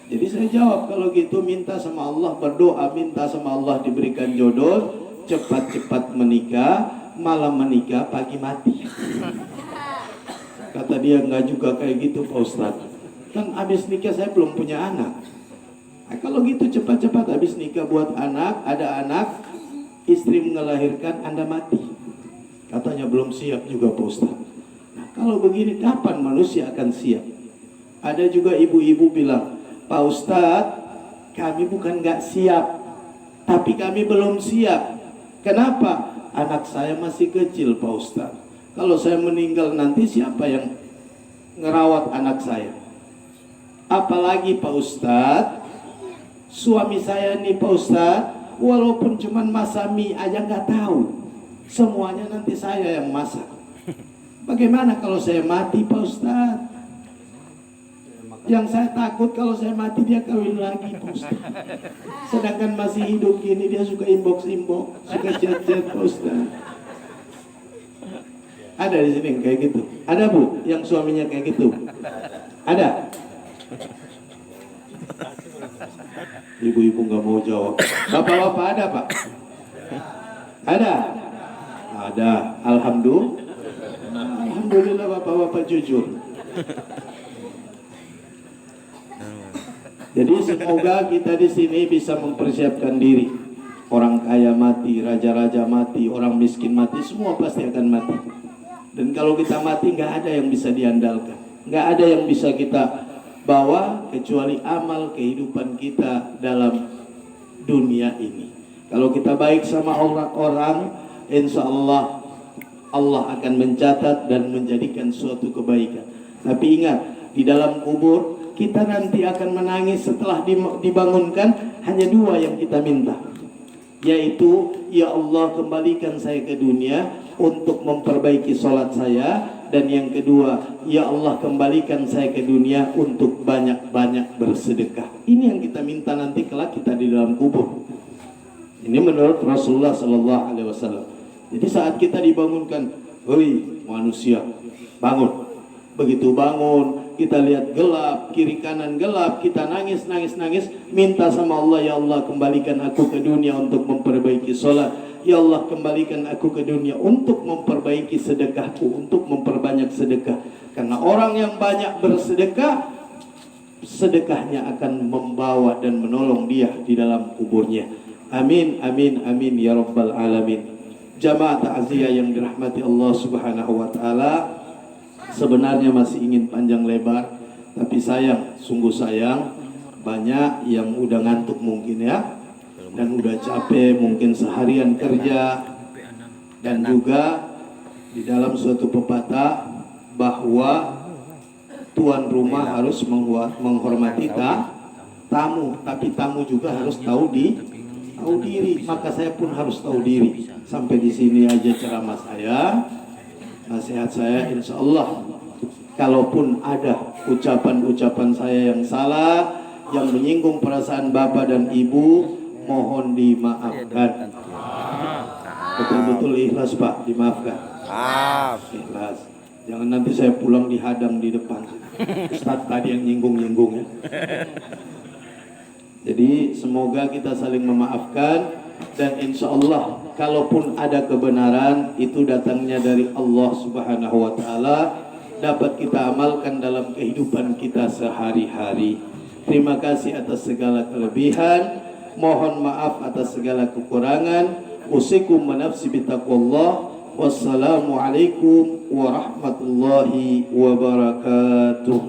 Speaker 1: Jadi saya jawab, kalau gitu minta sama Allah, berdoa minta sama Allah diberikan jodoh, cepat-cepat menikah, malam menikah, pagi mati. Kata dia, enggak juga kayak gitu, Pak Ustaz. Kan habis nikah saya belum punya anak. Nah, kalau gitu cepat-cepat habis nikah buat anak, ada anak, istri melahirkan, Anda mati. Katanya belum siap juga Pak Ustaz. Nah, kalau begini kapan manusia akan siap? Ada juga ibu-ibu bilang, Pak Ustaz, kami bukan nggak siap, tapi kami belum siap. Kenapa? Anak saya masih kecil Pak Ustaz. Kalau saya meninggal nanti siapa yang ngerawat anak saya? Apalagi Pak Ustadz, suami saya nih Pak Ustadz walaupun cuman masak mie aja nggak tahu, semuanya nanti saya yang masak. Bagaimana kalau saya mati Pak Ustadz? Yang saya takut kalau saya mati dia kawin lagi Pak Ustadz. Sedangkan masih hidup gini dia suka inbox, suka chat-chat Pak Ustadz. Ada di sini yang kayak gitu? Ada Bu yang suaminya kayak gitu? Ada? Ibu-ibu nggak mau jawab. Bapak-bapak ada Pak? Ada? Ada. Alhamdulillah bapak-bapak jujur. Jadi semoga kita di sini bisa mempersiapkan diri. Orang kaya mati, raja-raja mati, orang miskin mati, semua pasti akan mati. Dan kalau kita mati nggak ada yang bisa diandalkan, nggak ada yang bisa kita bawa kecuali amal kehidupan kita dalam dunia ini. Kalau kita baik sama orang-orang, insya Allah Allah akan mencatat dan menjadikan suatu kebaikan. Tapi ingat, di dalam kubur kita nanti akan menangis setelah dibangunkan. Hanya dua yang kita minta, yaitu ya Allah kembalikan saya ke dunia untuk memperbaiki sholat saya, dan yang kedua ya Allah kembalikan saya ke dunia untuk banyak-banyak bersedekah. Ini yang kita minta nanti kelak kita di dalam kubur. Ini menurut Rasulullah SAW. Jadi saat kita dibangunkan, hei manusia bangun. Begitu bangun, kita lihat gelap, kiri kanan gelap, kita nangis, minta sama Allah, ya Allah kembalikan aku ke dunia untuk memperbaiki sholat. Ya Allah kembalikan aku ke dunia untuk memperbaiki sedekahku, untuk memperbanyak sedekah. Karena orang yang banyak bersedekah, sedekahnya akan membawa dan menolong dia di dalam kuburnya. Amin, amin, amin ya rabbal alamin. Jamaah ta'ziyah yang dirahmati Allah subhanahu wa ta'ala, sebenarnya masih ingin panjang lebar, tapi sayang, sungguh sayang, banyak yang udah ngantuk mungkin ya, dan udah capek mungkin seharian kerja. Dan juga di dalam suatu pepatah bahwa tuan rumah harus menghormati tamu, tapi tamu juga harus tahu diri. Maka saya pun harus tahu diri. Sampai di sini aja ceramah saya, nasihat saya, insya Allah kalaupun ada ucapan-ucapan saya yang salah, yang menyinggung perasaan bapak dan ibu, mohon dimaafkan. Betul-betul ikhlas Pak, dimaafkan. Ikhlas. Jangan nanti saya pulang dihadang di depan. Ustadz tadi yang nyinggung-nyinggung ya. Jadi semoga kita saling memaafkan, dan insya Allah kalaupun ada kebenaran itu datangnya dari Allah Subhanahu wa ta'ala, dapat kita amalkan dalam kehidupan kita sehari-hari. Terima kasih atas segala kelebihan, mohon maaf atas segala kekurangan. Usikum wa nafsi bitaqwallah. Wassalamualaikum warahmatullahi wabarakatuh.